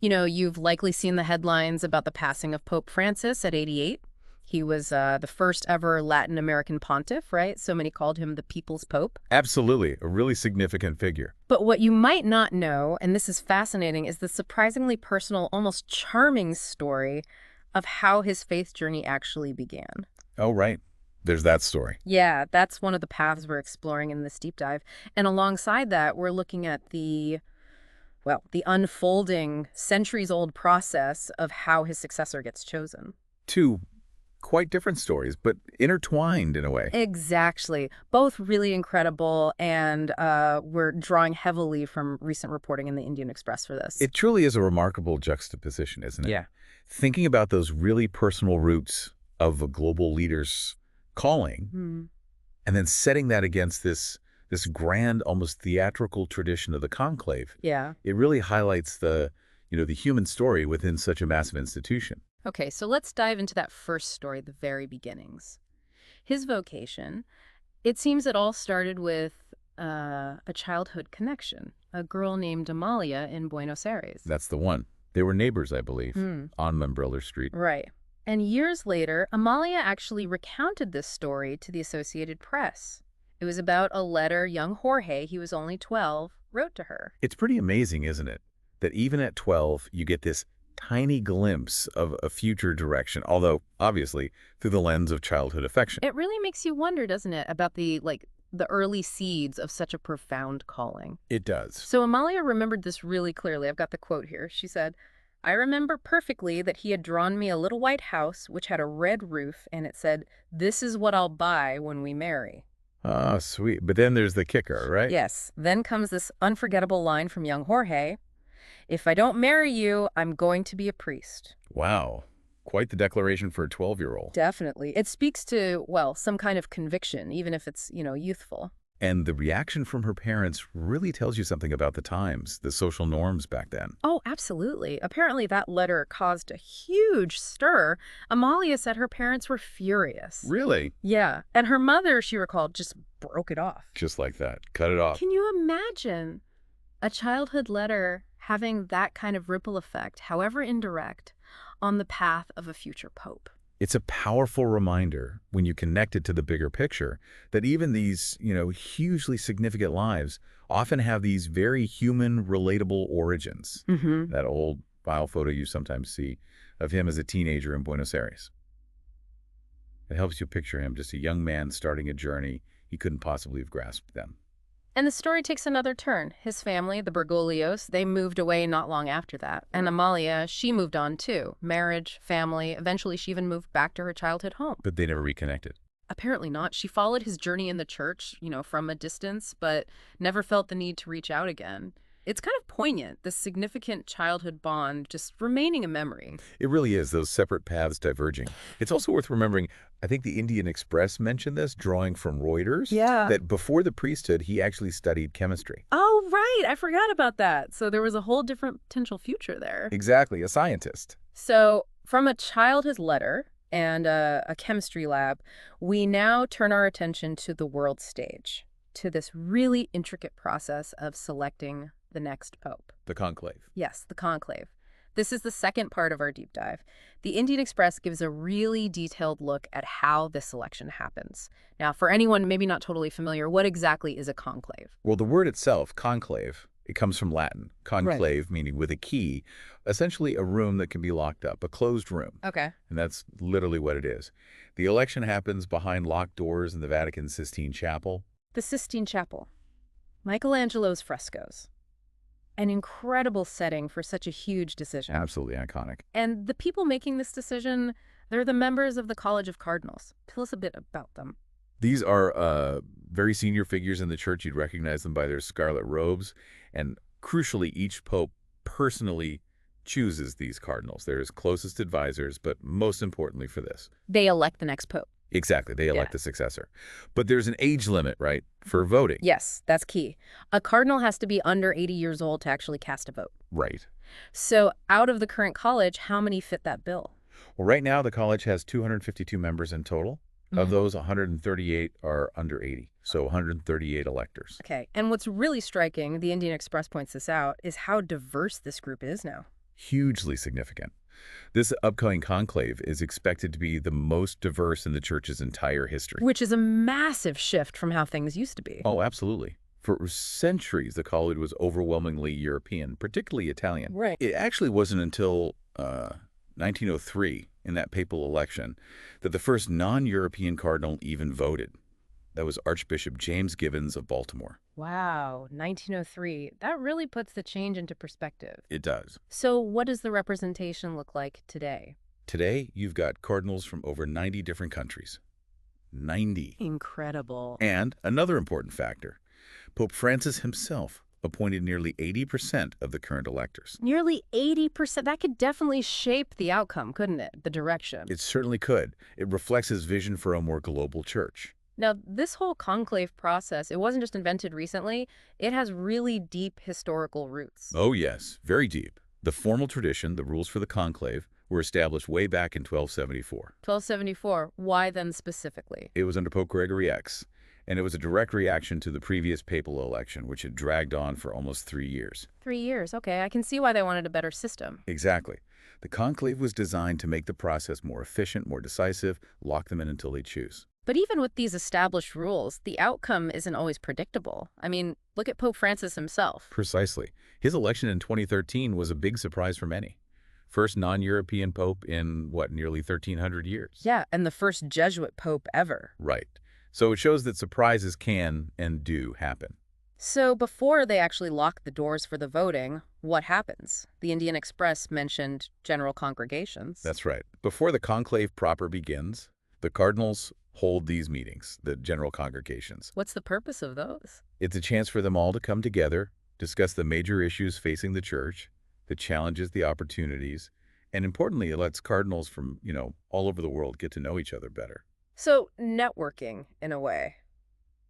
You know, you've likely seen the headlines about the passing of Pope Francis at 88. He was the first ever Latin American pontiff, right? So many called him the People's Pope. Absolutely, a really significant figure. But what you might not know, and this is fascinating, is the surprisingly personal, almost charming story of how his faith journey actually began. Oh, right. There's that story. Yeah, that's one of the paths we're exploring in this deep dive. And alongside that, we're looking at the unfolding, centuries-old process of how his successor gets chosen. Two quite different stories, but intertwined in a way. Exactly. Both really incredible, and we're drawing heavily from recent reporting in the Indian Express for this. It truly is a remarkable juxtaposition, isn't it? Yeah. Thinking about those really personal roots of a global leader's calling, and then setting that against this grand, almost theatrical tradition of the conclave. Yeah. It really highlights the human story within such a massive institution. Okay, so let's dive into that first story, the very beginnings. His vocation, it seems it all started with a childhood connection, a girl named Amalia in Buenos Aires. That's the one. They were neighbors, I believe, on Membriller Street. Right. And years later, Amalia actually recounted this story to the Associated Press. It was about a letter young Jorge, he was only 12, wrote to her. It's pretty amazing, isn't it, that even at 12, you get this tiny glimpse of a future direction, although, obviously, through the lens of childhood affection. It really makes you wonder, doesn't it, about the early seeds of such a profound calling. It does. So Amalia remembered this really clearly. I've got the quote here. She said, "I remember perfectly that he had drawn me a little white house which had a red roof, and it said, 'This is what I'll buy when we marry.'" Ah, sweet. But then there's the kicker, right? Yes. Then comes this unforgettable line from young Jorge, "If I don't marry you, I'm going to be a priest." Wow. Quite the declaration for a 12-year-old. Definitely. It speaks to, well, some kind of conviction, even if it's, youthful. And the reaction from her parents really tells you something about the times, the social norms back then. Oh, absolutely. Apparently that letter caused a huge stir. Amalia said her parents were furious. Really? Yeah. And her mother, she recalled, just broke it off. Just like that. Cut it off. Can you imagine a childhood letter having that kind of ripple effect, however indirect, on the path of a future pope? It's a powerful reminder, when you connect it to the bigger picture, that even these, hugely significant lives often have these very human, relatable origins. That old file photo you sometimes see of him as a teenager in Buenos Aires. It helps you picture him, just a young man starting a journey he couldn't possibly have grasped then. And the story takes another turn. His family, the Bergoglios, they moved away not long after that. And Amalia, she moved on too. Marriage, family, eventually she even moved back to her childhood home. But they never reconnected. Apparently not. She followed his journey in the church, from a distance, but never felt the need to reach out again. It's kind of poignant, this significant childhood bond just remaining a memory. It really is, those separate paths diverging. It's also worth remembering, I think the Indian Express mentioned this, drawing from Reuters, that before the priesthood, he actually studied chemistry. Oh, right. I forgot about that. So there was a whole different potential future there. Exactly, a scientist. So from a childhood letter and a chemistry lab, we now turn our attention to the world stage, to this really intricate process of selecting the next pope. The conclave. Yes, the conclave. This is the second part of our deep dive. The Indian Express gives a really detailed look at how this selection happens. Now, for anyone maybe not totally familiar, what exactly is a conclave? Well, the word itself, conclave, it comes from Latin. Conclave, meaning with a key, essentially a room that can be locked up, a closed room. Okay. And that's literally what it is. The election happens behind locked doors in the Vatican Sistine Chapel. The Sistine Chapel. Michelangelo's frescoes. An incredible setting for such a huge decision. Absolutely iconic. And the people making this decision, they're the members of the College of Cardinals. Tell us a bit about them. These are very senior figures in the church. You'd recognize them by their scarlet robes. And crucially, each pope personally chooses these cardinals. They're his closest advisors, but most importantly for this, They elect the next pope. exactly, they elect the successor. But there's an age limit, right, for voting. Yes, that's key. A cardinal has to be under 80 years old to actually cast a vote. Right. So out of the current college, how many fit that bill? Well, right now, the college has 252 members in total. Of those, 138 are under 80, so 138 electors. Okay, and what's really striking, the Indian Express points this out, is how diverse this group is now. Hugely significant. This upcoming conclave is expected to be the most diverse in the church's entire history. Which is a massive shift from how things used to be. Oh, absolutely. For centuries, the college was overwhelmingly European, particularly Italian. Right. It actually wasn't until 1903, in that papal election, that the first non-European cardinal even voted. That was Archbishop James Gibbons of Baltimore. Wow, 1903. That really puts the change into perspective. It does. So what does the representation look like today? Today, you've got cardinals from over 90 different countries. 90. Incredible. And another important factor, Pope Francis himself appointed nearly 80% of the current electors. Nearly 80%. That could definitely shape the outcome, couldn't it? The direction. It certainly could. It reflects his vision for a more global church. Now, this whole conclave process, it wasn't just invented recently. It has really deep historical roots. Oh, yes, very deep. The formal tradition, the rules for the conclave, were established way back in 1274. 1274. Why then specifically? It was under Pope Gregory X, and it was a direct reaction to the previous papal election, which had dragged on for almost 3 years. 3 years. Okay, I can see why they wanted a better system. Exactly. The conclave was designed to make the process more efficient, more decisive, lock them in until they choose. But even with these established rules, the outcome isn't always predictable. I mean, look at Pope Francis himself. Precisely. His election in 2013 was a big surprise for many. First non-European pope in, nearly 1,300 years? Yeah, and the first Jesuit pope ever. Right. So it shows that surprises can and do happen. So before they actually lock the doors for the voting, what happens? The Indian Express mentioned general congregations. That's right. Before the conclave proper begins, the cardinals hold these meetings, the general congregations. What's the purpose of those? It's a chance for them all to come together, discuss the major issues facing the church, the challenges, the opportunities, and importantly, it lets cardinals from, all over the world get to know each other better. So networking, in a way.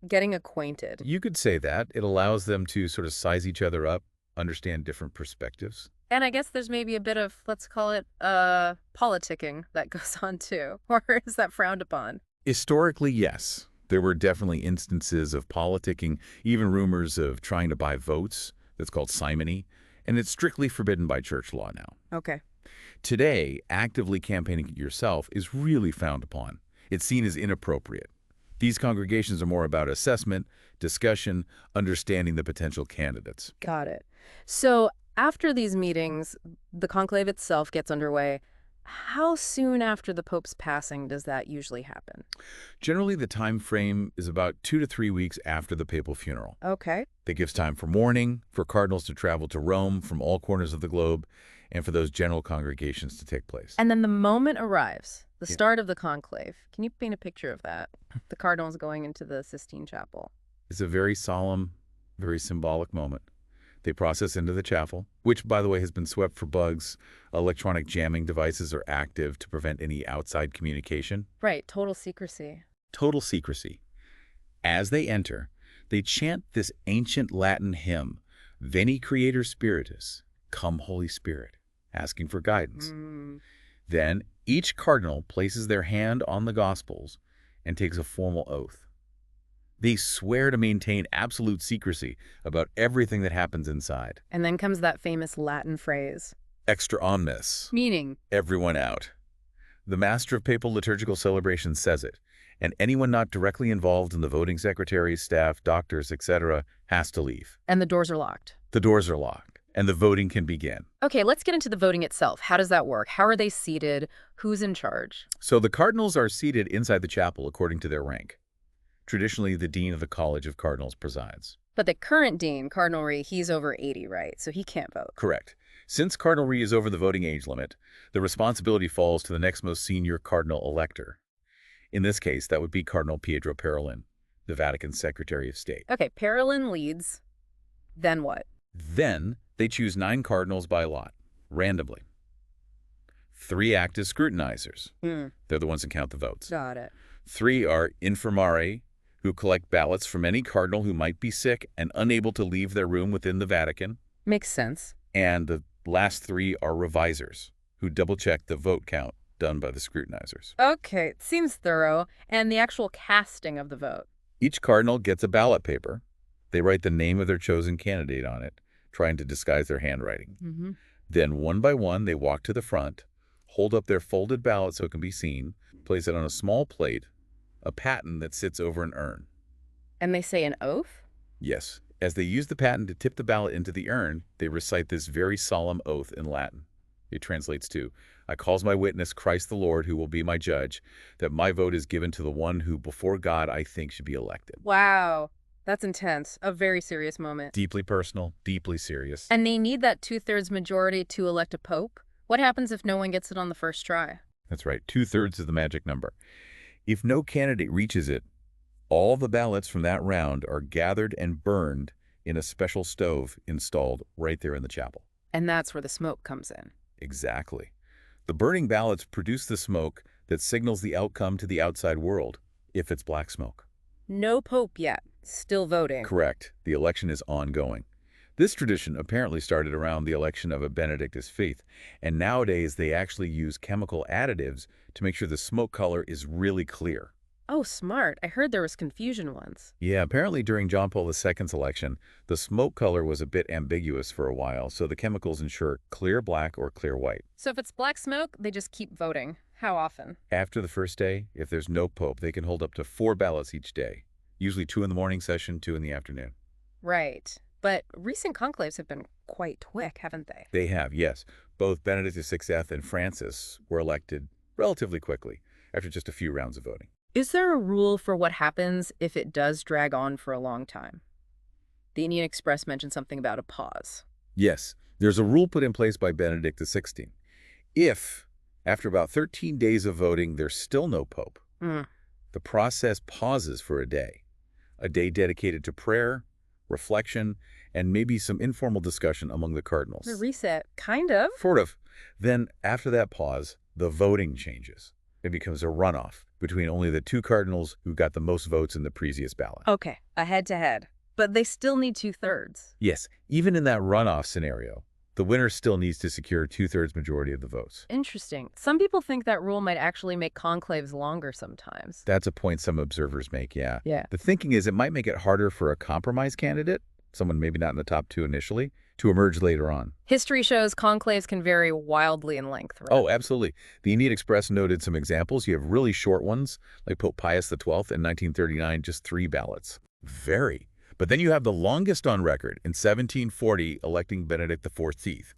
Getting acquainted. You could say that. It allows them to sort of size each other up, understand different perspectives. And I guess there's maybe a bit of, let's call it, politicking that goes on too. Or is that frowned upon? Historically, yes. There were definitely instances of politicking, even rumors of trying to buy votes. That's called simony, and it's strictly forbidden by church law now. Okay. Today, actively campaigning yourself is really frowned upon. It's seen as inappropriate. These congregations are more about assessment, discussion, understanding the potential candidates. Got it. So after these meetings, the conclave itself gets underway. How soon after the Pope's passing does that usually happen? Generally, the time frame is about 2 to 3 weeks after the papal funeral. Okay. That gives time for mourning, for cardinals to travel to Rome from all corners of the globe, and for those general congregations to take place. And then the moment arrives, the start of the conclave. Can you paint a picture of that? The cardinals going into the Sistine Chapel. It's a very solemn, very symbolic moment. They process into the chapel, which, by the way, has been swept for bugs. Electronic jamming devices are active to prevent any outside communication. Right, total secrecy. Total secrecy. As they enter, they chant this ancient Latin hymn, Veni Creator Spiritus, Come Holy Spirit, asking for guidance. Then each cardinal places their hand on the Gospels and takes a formal oath. They swear to maintain absolute secrecy about everything that happens inside. And then comes that famous Latin phrase. Extra omnes. Meaning? Everyone out. The master of papal liturgical celebrations says it, and anyone not directly involved in the voting secretaries, staff, doctors, etc. has to leave. And the doors are locked. The doors are locked, and the voting can begin. Okay, let's get into the voting itself. How does that work? How are they seated? Who's in charge? So the cardinals are seated inside the chapel according to their rank. Traditionally, the dean of the College of Cardinals presides. But the current dean, Cardinal Ree, he's over 80, right? So he can't vote. Correct. Since Cardinal Ree is over the voting age limit, the responsibility falls to the next most senior cardinal elector. In this case, that would be Cardinal Pietro Parolin, the Vatican's Secretary of State. Okay, Parolin leads. Then what? Then they choose 9 cardinals by lot, randomly. 3 act as scrutinizers. They're the ones that count the votes. Got it. 3 are infirmari, who collect ballots from any cardinal who might be sick and unable to leave their room within the Vatican. Makes sense. And the last 3 are revisers, who double-check the vote count done by the scrutinizers. Okay, it seems thorough. And the actual casting of the vote? Each cardinal gets a ballot paper. They write the name of their chosen candidate on it, trying to disguise their handwriting. Then one by one, they walk to the front, hold up their folded ballot so it can be seen, place it on a small plate, a paten that sits over an urn. And they say an oath? Yes. As they use the paten to tip the ballot into the urn, they recite this very solemn oath in Latin. It translates to, I calls my witness, Christ the Lord, who will be my judge, that my vote is given to the one who before God I think should be elected. Wow. That's intense. A very serious moment. Deeply personal, deeply serious. And they need that 2/3 majority to elect a pope? What happens if no one gets it on the first try? That's right. 2/3 is the magic number. If no candidate reaches it, all the ballots from that round are gathered and burned in a special stove installed right there in the chapel. And that's where the smoke comes in. Exactly. The burning ballots produce the smoke that signals the outcome to the outside world, if it's black smoke. No pope yet. Still voting. Correct. The election is ongoing. This tradition apparently started around the election of a Benedictine faith, and nowadays they actually use chemical additives to make sure the smoke color is really clear. Oh, smart. I heard there was confusion once. Yeah, apparently during John Paul II's election, the smoke color was a bit ambiguous for a while, so the chemicals ensure clear black or clear white. So if it's black smoke, they just keep voting. How often? After the first day, if there's no pope, they can hold up to 4 ballots each day, usually 2 in the morning session, 2 in the afternoon. Right. But recent conclaves have been quite quick, haven't they? They have, yes. Both Benedict XVI and Francis were elected relatively quickly, after just a few rounds of voting. Is there a rule for what happens if it does drag on for a long time? The Indian Express mentioned something about a pause. Yes, there's a rule put in place by Benedict XVI. If, after about 13 days of voting, there's still no pope, the process pauses for a day dedicated to prayer, reflection, and maybe some informal discussion among the cardinals. A reset, kind of. Sort of. Then, after that pause, the voting changes. It becomes a runoff between only the 2 cardinals who got the most votes in the previous ballot. Okay, a head-to-head. But they still need 2/3. Yes, even in that runoff scenario, the winner still needs to secure 2/3 majority of the votes. Interesting. Some people think that rule might actually make conclaves longer sometimes. That's a point some observers make, yeah. Yeah. The thinking is it might make it harder for a compromise candidate, someone maybe not in the top 2 initially, to emerge later on. History shows conclaves can vary wildly in length, right? Oh, absolutely. The Indian Express noted some examples. You have really short ones, like Pope Pius XII in 1939, just 3 ballots. Very. But then you have the longest on record in 1740, electing Benedict XIV.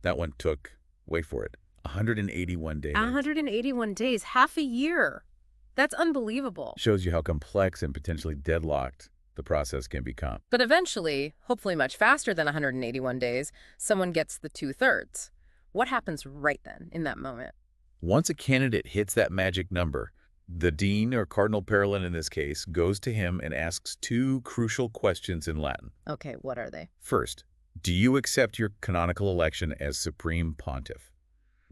That one took, wait for it, 181 days. 181 days, half a year. That's unbelievable. Shows you how complex and potentially deadlocked the process can become. But eventually, hopefully much faster than 181 days, someone gets the 2/3. What happens right then, in that moment? Once a candidate hits that magic number, the dean, or cardinal parolin in this case, goes to him and asks 2 crucial questions in Latin. Okay, what are they? First, do you accept your canonical election as supreme pontiff?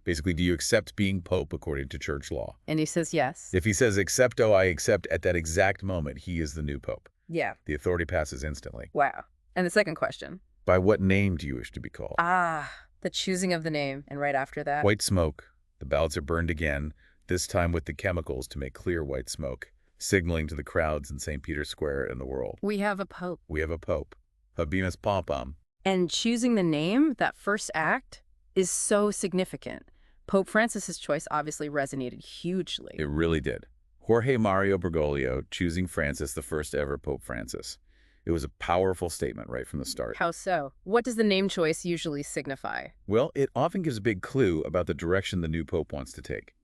Basically, do you accept being pope according to church law? And he says yes. If he says, accepto, I accept, at that exact moment, he is the new pope. Yeah. The authority passes instantly. Wow. And the second question? By what name do you wish to be called? The choosing of the name. And right after that? White smoke. The ballots are burned again, this time with the chemicals to make clear white smoke, signaling to the crowds in St. Peter's Square and the world. We have a pope. We have a pope. Habemus Papam. And choosing the name, that first act, is so significant. Pope Francis's choice obviously resonated hugely. It really did. Jorge Mario Bergoglio choosing Francis, the first ever Pope Francis. It was a powerful statement right from the start. How so? What does the name choice usually signify? Well, it often gives a big clue about the direction the new pope wants to take.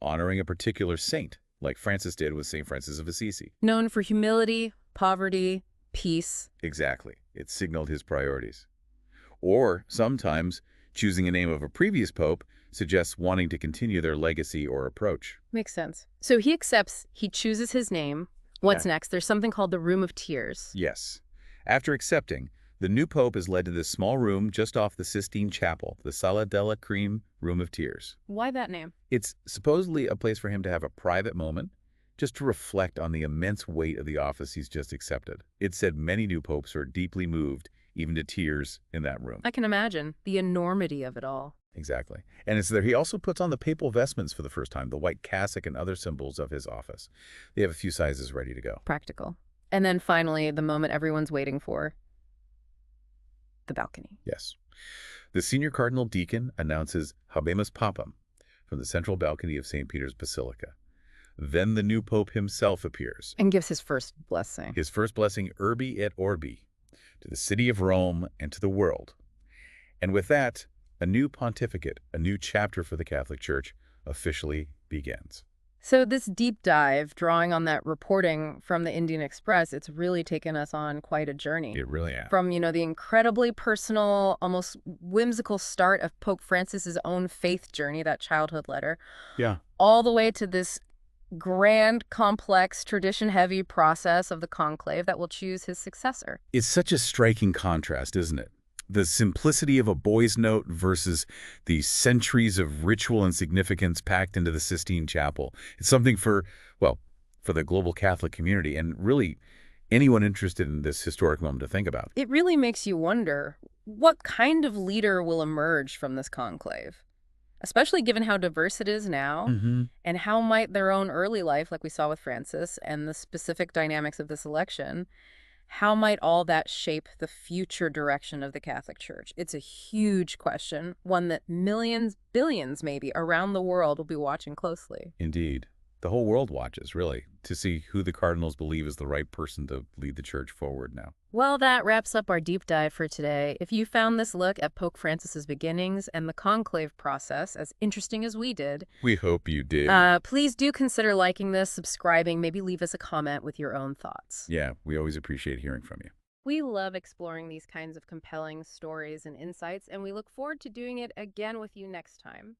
Honoring a particular saint, like Francis did with St. Francis of Assisi. Known for humility, poverty, peace. Exactly. It signaled his priorities. Or sometimes choosing a name of a previous pope suggests wanting to continue their legacy or approach. Makes sense. So he accepts, he chooses his name. What's next? There's something called the Room of Tears. Yes. After accepting, the new pope is led to this small room just off the Sistine Chapel, the Sala della Creme, Room of Tears. Why that name? It's supposedly a place for him to have a private moment, just to reflect on the immense weight of the office he's just accepted. It said many new popes are deeply moved, even to tears, in that room. I can imagine the enormity of it all. Exactly. And it's there he also puts on the papal vestments for the first time, the white cassock and other symbols of his office. They have a few sizes ready to go. Practical. And then finally, the moment everyone's waiting for. The balcony. Yes. The senior cardinal deacon announces Habemus Papam from the central balcony of St. Peter's Basilica. Then the new pope himself appears. And gives his first blessing. His first blessing, Urbi et Orbi, to the city of Rome and to the world. And with that, a new pontificate, a new chapter for the Catholic Church, officially begins. So this deep dive, drawing on that reporting from the Indian Express, it's really taken us on quite a journey. It really has. From, the incredibly personal, almost whimsical start of Pope Francis's own faith journey, that childhood letter, Yeah. all the way to this grand, complex, tradition-heavy process of the conclave that will choose his successor. It's such a striking contrast, isn't it? The simplicity of a boy's note versus the centuries of ritual and significance packed into the Sistine Chapel. It's something for the global Catholic community and really anyone interested in this historic moment to think about. It really makes you wonder, what kind of leader will emerge from this conclave? Especially given how diverse it is now, and how might their own early life, like we saw with Francis, and the specific dynamics of this election, how might all that shape the future direction of the Catholic Church? It's a huge question, one that millions, billions maybe, around the world will be watching closely. Indeed. The whole world watches, really, to see who the cardinals believe is the right person to lead the church forward now. Well, that wraps up our deep dive for today. If you found this look at Pope Francis's beginnings and the conclave process as interesting as we did, We hope you did. please do consider liking this, subscribing, maybe leave us a comment with your own thoughts. Yeah, we always appreciate hearing from you. We love exploring these kinds of compelling stories and insights, and we look forward to doing it again with you next time.